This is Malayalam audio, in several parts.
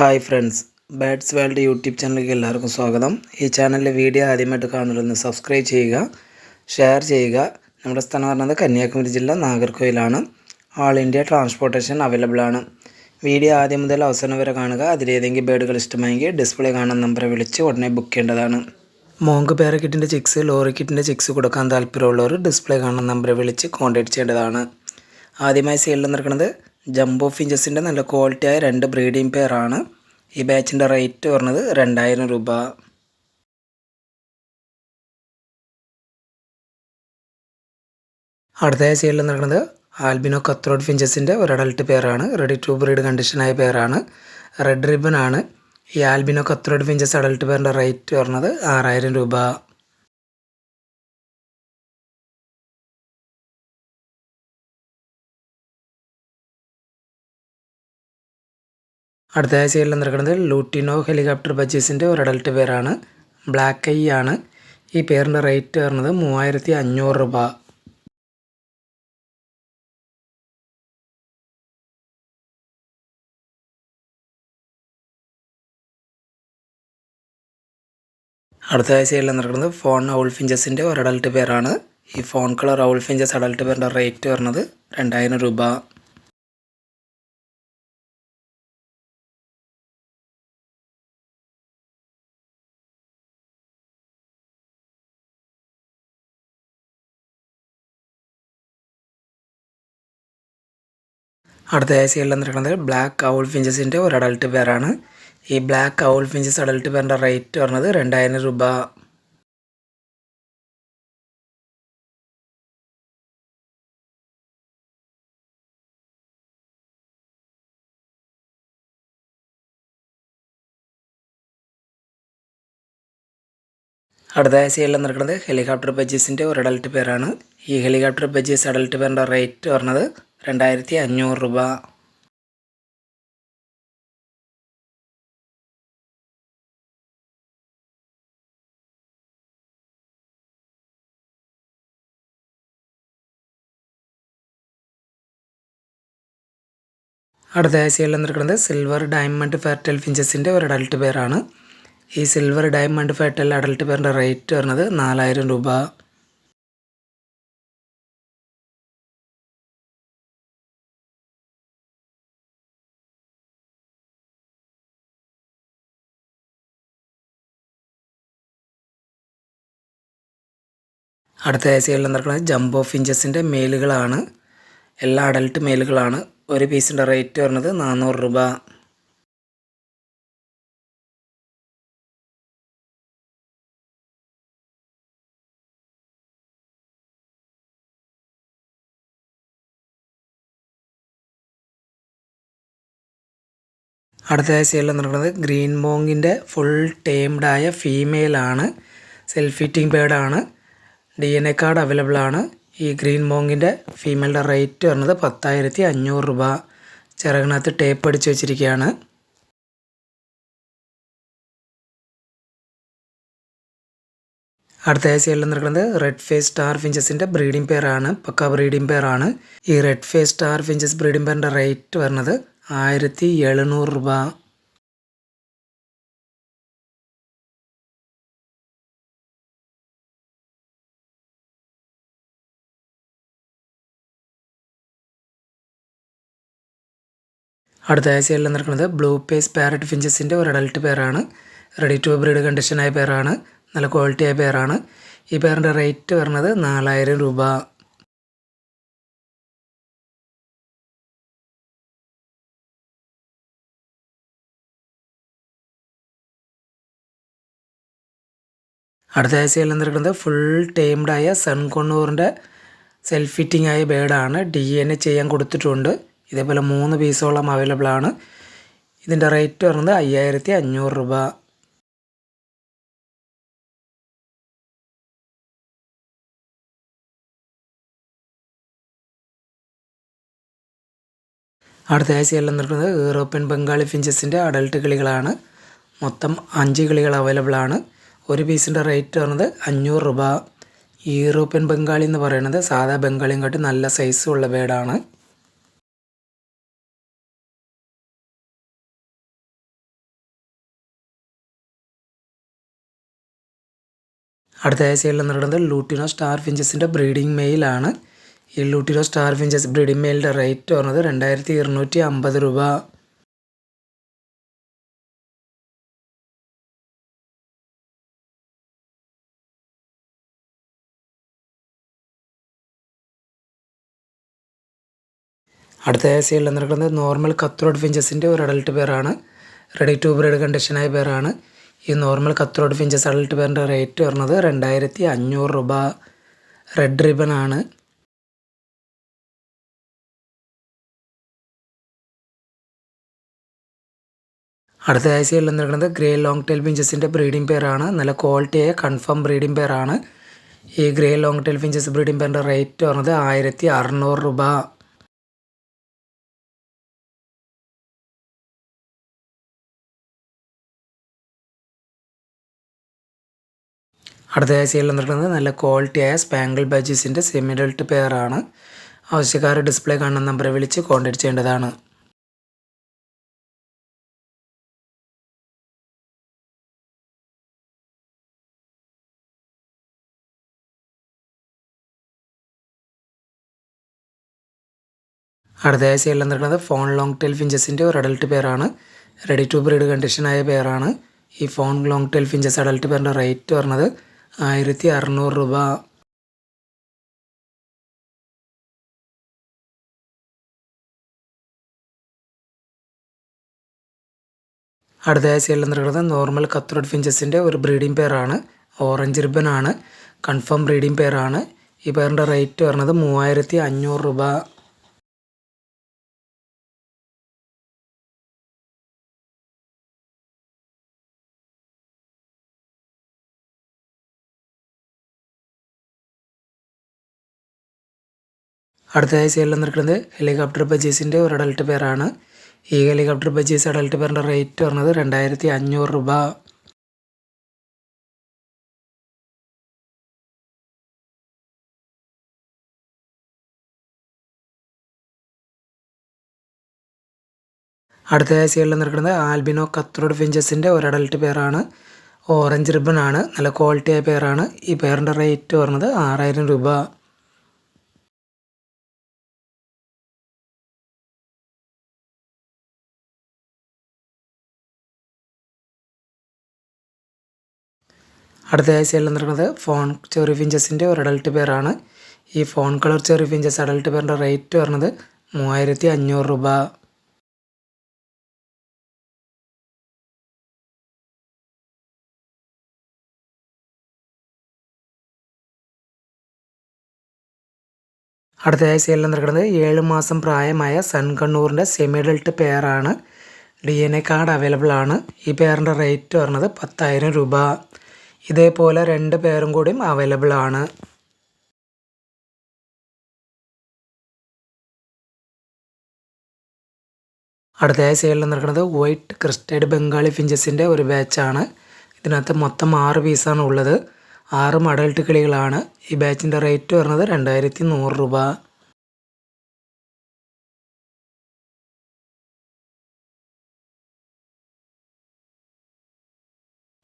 Hi friends, bats world YouTube ചാനലിലേക്ക് എല്ലാവർക്കും സ്വാഗതം. ഈ ചാനലിലെ വീഡിയോ ആദ്യമായിട്ട് കാണുന്നവരൊന്ന് സബ്സ്ക്രൈബ് ചെയ്യുക, ഷെയർ ചെയ്യുക. നമ്മുടെ സ്ഥലം പറഞ്ഞത് കന്യാകുമാരി ജില്ല നാഗർകോയിലാണ്. ആൾ ഇന്ത്യ ട്രാൻസ്പോർട്ടേഷൻ അവൈലബിൾ ആണ്. വീഡിയോ ആദ്യം മുതൽ അവസാനം വരെ കാണുക. അതിലേതെങ്കിലും ബേഡുകൾ ഇഷ്ടമായെങ്കിൽ ഡിസ്പ്ലേ കാണുന്ന നമ്പറെ വിളിച്ച് ഉടനെ ബുക്ക് ചെയ്യേണ്ടതാണ്. മോങ്ക് പാരക്കിറ്റിൻ്റെ ചിക്സ്, ലോറിക്കിറ്റിൻ്റെ ചിക്സ് കൊടുക്കാൻ താല്പര്യമുള്ളവർ ഡിസ്പ്ലേ കാണുന്ന നമ്പറെ വിളിച്ച് കോൺടാക്ട് ചെയ്യേണ്ടതാണ്. ആദ്യമായി സെയിലിൽ നിൽക്കുന്നത് ജംബോ ഫിഞ്ചസിൻ്റെ നല്ല ക്വാളിറ്റിയായ 2 ബ്രീഡിംഗ് പെയറാണ്. ഈ ബാച്ചിൻ്റെ റേറ്റ് പറഞ്ഞത് 2000 രൂപ. അടുത്തയായി സെയിലിൽ നിൽക്കുന്നത് ആൽബിനോ കത്രോഡ് ഫിഞ്ചസിൻ്റെ ഒരു അഡൽട്ട് പെയറാണ്. റെഡി ടു ബ്രീഡ് കണ്ടീഷനായ പെയറാണ്. റെഡ് റിബൺ ആണ്. ഈ ആൽബിനോ കത്രോഡ് ഫിഞ്ചസ് അഡൽട്ട് പെയറിൻ്റെ റേറ്റ് പറഞ്ഞത് 6000 രൂപ. അടുത്തയായി സെയിലിൽ നിൽക്കുന്നത് ലൂട്ടിനോ ഹെലികോപ്റ്റർ ബജീസിൻ്റെ ഒരു അഡൽട്ട് പെയറാണ്. ബ്ലാക്ക് ഐ ആണ്. ഈ പെയറിൻ്റെ റേറ്റ് പറഞ്ഞത് 3500 രൂപ. അടുത്തയായി സെയിലിൽ നിൽക്കുന്നത് ഫോൺ ഔൾ ഫിഞ്ചസിൻ്റെ ഒരു അഡൽട്ട് പെയറാണ്. ഈ fawn colour owl finches adult പെയറിൻ്റെ റേറ്റ് പറഞ്ഞത് 2000 രൂപ. അടുത്തയായി സെയിലിൽ നിൽക്കുന്നത് ബ്ലാക്ക് ഔൾ ഫിഞ്ചസിൻ്റെ ഒരു അഡൽട്ട് പെയറാണ്. ഈ ബ്ലാക്ക് ഔൾ ഫിഞ്ചസ് അഡൽട്ട് പെയറിൻ്റെ റേറ്റ് പറഞ്ഞത് 2000 രൂപ. അടുത്തയായി സെയിലിൽ നിൽക്കുന്നത് ഹെലികോപ്റ്റർ ബജീസിൻ്റെ ഒരു അഡൽട്ട് പെയറാണ്. ഈ ഹെലികോപ്റ്റർ ബജീസ് അഡൽട്ട് പെയറിൻ്റെ റേറ്റ് പറഞ്ഞത് 2500 രൂപ. അടുത്തയായി സെയിലിൽ നിൽക്കുന്നത് സിൽവർ ഡയമണ്ട് ഫെർട്ടൽ ഫിഞ്ചസിൻ്റെ ഒരു അഡൽട്ട് പെയറാണ്. ഈ സിൽവർ ഡയമണ്ട് ഫെർട്ടൽ അഡൽട്ട് പെയറിൻ്റെ റേറ്റ് പറഞ്ഞത് 4000 രൂപ. അടുത്തയായി സെയിലിൽ നിൽക്കുന്നത് ജംബോ ഫിഞ്ചസിൻ്റെ മെയിലുകളാണ്. എല്ലാ അഡൽട്ട് മെയിലുകളാണ്. ഒരു പീസിൻ്റെ റേറ്റ് പറഞ്ഞത് 400 രൂപ. അടുത്തയായി സെയിലിൽ നിൽക്കുന്നത് ഗ്രീൻ മോങ്ങിൻ്റെ ഫുൾ ടേംഡായ ഫീമെയിലാണ്. സെൽഫ് ഫിറ്റിംഗ് ബേഡാണ്. DNA കാർഡ് അവൈലബിൾ ആണ്. ഈ ഗ്രീൻ മോങ്ങിൻ്റെ ഫീമെയിലിൻ്റെ റേറ്റ് പറഞ്ഞത് 10500 രൂപ. ചിറകിനകത്ത് ടേപ്പ് അടിച്ച് വെച്ചിരിക്കുകയാണ്. അടുത്തയായി സെയിലിൽ നിൽക്കുന്നത് റെഡ് ഫേസ് സ്റ്റാർ ഫിഞ്ചസിൻ്റെ ബ്രീഡിംഗ് പെയറാണ്. പക്ക ബ്രീഡിംഗ് പെയറാണ്. ഈ red face star finches breeding പെയറിൻ്റെ റേറ്റ് വരുന്നത് 1700 രൂപ. അടുത്തയായി സെയിലിൽ നിൽക്കുന്നത് ബ്ലൂ പേസ് പാരറ്റ് ഫിഞ്ചസിൻ്റെ ഒരു അഡൽട്ട് പെയറാണ്. റെഡി ടു ബ്രീഡ് കണ്ടീഷനായ പെയറാണ്. നല്ല ക്വാളിറ്റിയായ പെയറാണ്. ഈ പെയറിൻ്റെ റേറ്റ് വരുന്നത് 4000 രൂപ. അടുത്തയായി സെയിലിൽ നിൽക്കുന്നത് ഫുൾ ടേംഡായ സൺകൊണ്ണൂറിൻ്റെ സെൽഫ് ഫിറ്റിംഗ് ആയ ബേഡാണ്. DNA ചെയ്യാൻ കൊടുത്തിട്ടുണ്ട്. ഇതേപോലെ 3 പീസോളം അവൈലബിൾ ആണ്. ഇതിൻ്റെ റേറ്റ് വരുന്നത് 5500 രൂപ. അടുത്തയായി സെയിലിൽ നിൽക്കുന്നത് യൂറോപ്യൻ ബംഗാളി ഫിഞ്ചസിൻ്റെ അഡൽട്ട് കിളികളാണ്. മൊത്തം 5 കിളികൾ അവൈലബിൾ ആണ്. ഒരു പീസിൻ്റെ റേറ്റ് വരുന്നത് 500 രൂപ. യൂറോപ്യൻ ബംഗാളി എന്ന് പറയുന്നത് സാധാ ബംഗാളിയും കാട്ടി നല്ല സൈസുള്ള ബേഡാണ്. അടുത്തതായി സെയിലിൽ വന്നിട്ടുള്ളത് ലൂട്ടിനോ സ്റ്റാർ ഫിഞ്ചസിൻ്റെ ബ്രീഡിംഗ് മെയിലാണ്. ഈ ലൂട്ടിനോ സ്റ്റാർ ഫിഞ്ചസ് ബ്രീഡിംഗ് മെയിലിൻ്റെ റേറ്റ് പറഞ്ഞത് 2250 രൂപ. അടുത്തതായി സെയിലിൽ വന്നിട്ടുള്ളത് നോർമൽ കത്രോഡ് ഫിഞ്ചസിൻ്റെ ഒരു അഡൽട്ട് പെയറാണ്. റെഡി ടു ബ്രീഡ് കണ്ടീഷനായ പെയറാണ്. ഈ നോർമൽ കത്രോഡ് ഫിഞ്ചസ് അഡൽട്ട് പെയറിൻ്റെ റേറ്റ് പറഞ്ഞത് 2500 രൂപ. റെഡ് റിബൺ ആണ്. അടുത്തതായി സെയിലിൽ വന്നിരിക്കുന്നത് ഗ്രേ ലോങ് ടെയിൽ ഫിഞ്ചസിൻ്റെ ബ്രീഡിംഗ് പെയറാണ്. നല്ല ക്വാളിറ്റിയായ കൺഫേം ബ്രീഡിംഗ് പെയറാണ്. ഈ grey long tail finches breeding പെയറിൻ്റെ റേറ്റ് പറഞ്ഞത് 1600 രൂപ. അടുത്തതായി സെയിലിൽ വന്നിരിക്കുന്നത് നല്ല ക്വാളിറ്റിയായ സ്പാങ്കിൾ ബാജീസിൻ്റെ സെമി അഡൽട്ട് പെയറാണ്. ആവശ്യക്കാർ ഡിസ്പ്ലേ കാണുന്ന നമ്പറെ വിളിച്ച് കോൺടാക്ട് ചെയ്യേണ്ടതാണ്. അടുത്തതായി സെയിലിൽ വന്നിരിക്കുന്നത് ഫോൺ ലോങ് ടെയിൽ ഫിഞ്ചസിൻ്റെ ഒരു അഡൽട്ട് പെയറാണ്. റെഡി ടു ബ്രീഡ് കണ്ടീഷനായ പെയറാണ്. ഈ fawn long tail finches adult പെയറിൻ്റെ റേറ്റ് പറഞ്ഞത് 1600 രൂപ. അടുത്തതായി സെയിലിൽ വന്നിരിക്കുന്നത് നോർമൽ കത്രോഡ് ഫിഞ്ചസിൻ്റെ ഒരു ബ്രീഡിംഗ് പെയറാണ്. ഓറഞ്ച് റിബൺ ആണ്. കൺഫേം ബ്രീഡിംഗ് പെയറാണ്. ഈ പെയറിൻ്റെ റേറ്റ് പറഞ്ഞത് 3500 രൂപ. അടുത്തതായി സെയിലിൽ വന്നിരിക്കുന്നത് ഹെലികോപ്റ്റർ ബജീസിൻ്റെ ഒരു അഡൽട്ട് പെയറാണ്. ഈ ഹെലികോപ്റ്റർ ബജീസ് അഡൽട്ട് പെയറിൻ്റെ റേറ്റ് പറഞ്ഞത് 2500 രൂപ. അടുത്തതായി സെയിലിൽ വന്നിരിക്കുന്നത് ആൽബിനോ കത്രോഡ് ഫിഞ്ചസിൻ്റെ ഒരു അഡൽട്ട് പെയറാണ്. ഓറഞ്ച് റിബൺ ആണ്. നല്ല ക്വാളിറ്റിയായ പെയറാണ്. ഈ പെയറിൻ്റെ റേറ്റ് പറഞ്ഞത് 6000 രൂപ. അടുത്തതായി സെയിലിൽ വന്നിരിക്കുന്നത് ഫോൺ ചെറി ഫിഞ്ചസിൻ്റെ ഒരു അഡൽട്ട് പെയറാണ്. ഈ fawn colour cherry finches adult പെയറിൻ്റെ റേറ്റ് പറഞ്ഞത് 3500 രൂപ. അടുത്തതായി സെയിലിൽ വന്നിരിക്കുന്നത് 7 മാസം പ്രായമായ സൺകണ്ണൂറിൻ്റെ സെമി അഡൽട്ട് പെയറാണ്. DNA കാർഡ് അവൈലബിൾ ആണ്. ഈ പെയറിൻ്റെ റേറ്റ് പറഞ്ഞത് 10000 രൂപ. ഇതേപോലെ 2 പെയറും കൂടിയും അവൈലബിൾ ആണ്. അടുത്തതായി സെയിലിൽ വന്നിരിക്കുന്നത് വൈറ്റ് ക്രിസ്റ്റഡ് ബംഗാളി ഫിഞ്ചസിൻ്റെ ഒരു ബാച്ചാണ്. ഇതിനകത്ത് മൊത്തം 6 പീസാണ് ഉള്ളത്. 6 അഡൽട്ട് കിളികളാണ്. ഈ ബാച്ചിൻ്റെ റേറ്റ് പറഞ്ഞത് 2100 രൂപ.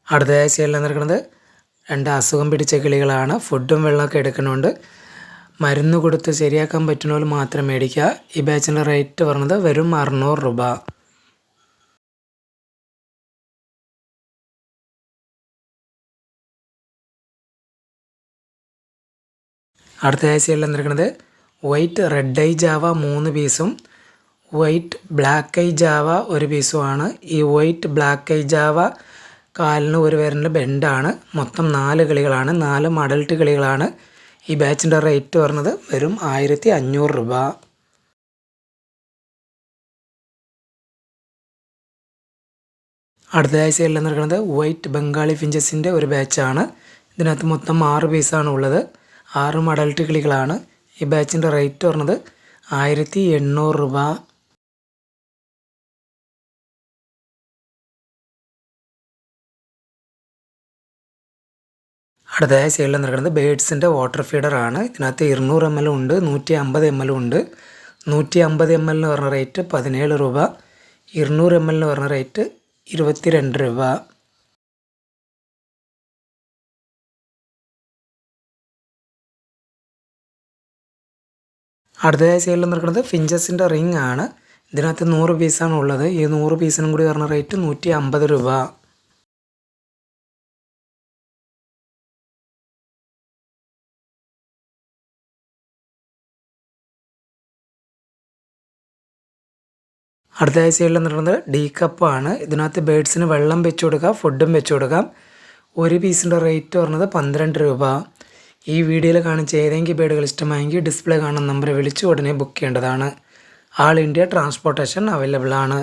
അടുത്തതായി സെയിലിൽ വന്നിരിക്കുന്നത് 2 അസുഖം പിടിച്ച കിളികളാണ്. ഫുഡും വെള്ളമൊക്കെ എടുക്കുന്നുണ്ട്. മരുന്ന് കൊടുത്ത് ശരിയാക്കാൻ പറ്റുന്നവർ മാത്രം മേടിക്കുക. ഈ ബാച്ചിൻ്റെ റേറ്റ് പറഞ്ഞത് വെറും 600 രൂപ. അടുത്തതായി സെയിലിൽ വന്നിരിക്കുന്നത് വൈറ്റ് റെഡ് ഐ ജാവ 3 പീസും വൈറ്റ് ബ്ലാക്ക് ഐ ജാവ 1 പീസുമാണ്. ഈ വൈറ്റ് ബ്ലാക്ക് ഐ ജാവ കാലിന് ഒരു വിരലിൻ്റെ ബെൻഡാണ്. മൊത്തം 4 കിളികളാണ്. 4 അഡൽട്ട് കിളികളാണ്. ഈ ബാച്ചിൻ്റെ റേറ്റ് പറഞ്ഞത് വെറും 1500 രൂപ. അടുത്തതായി സെയിലിൽ നിൽക്കുന്നത് വൈറ്റ് ബംഗാളി ഫിഞ്ചസിൻ്റെ ഒരു ബാച്ചാണ്. ഇതിനകത്ത് മൊത്തം 6 പീസാണ് ഉള്ളത്. 6 അഡൽട്ട് കിളികളാണ്. ഈ ബാച്ചിൻ്റെ റേറ്റ് പറഞ്ഞത് 1800 രൂപ. അടുത്തതായി സെയിലിൽ നിൽക്കുന്നത് ബേഡ്സിൻ്റെ വാട്ടർ ഫീഡറാണ്. ഇതിനകത്ത് 200 ml ഉണ്ട്, 150 ml ഉണ്ട്. 150 ml എന്ന് പറഞ്ഞ റേറ്റ് 17 രൂപ. 200 ml എന്ന് പറഞ്ഞ റേറ്റ് 22 രൂപ. അടുത്തതായി സെയിലിൽ നിൽക്കുന്നത് ഫിഞ്ചസിൻ്റെ റിംഗ് ആണ്. ഇതിനകത്ത് 100 പീസാണ് ഉള്ളത്. ഈ 100 പീസിനും കൂടി വരുന്ന റേറ്റ് 150 രൂപ. അടുത്തതായി സെയിലിൽ നിൽക്കുന്നത് ഡീ കപ്പാണ്. ഇതിനകത്ത് ബേഡ്സിന് വെള്ളം വെച്ച് കൊടുക്കാം, ഫുഡും വെച്ച് കൊടുക്കാം. ഒരു പീസിൻ്റെ റേറ്റ് പറഞ്ഞത് 12 രൂപ. ഈ വീഡിയോയിൽ കാണിച്ച ഏതെങ്കിലും ബേഡുകൾ ഇഷ്ടമായെങ്കിൽ ഡിസ്പ്ലേ കാണുന്ന നമ്പർ വിളിച്ച് ഉടനെ ബുക്ക് ചെയ്യേണ്ടതാണ്. ആൾ ഇന്ത്യ ട്രാൻസ്പോർട്ടേഷൻ അവൈലബിൾ ആണ്.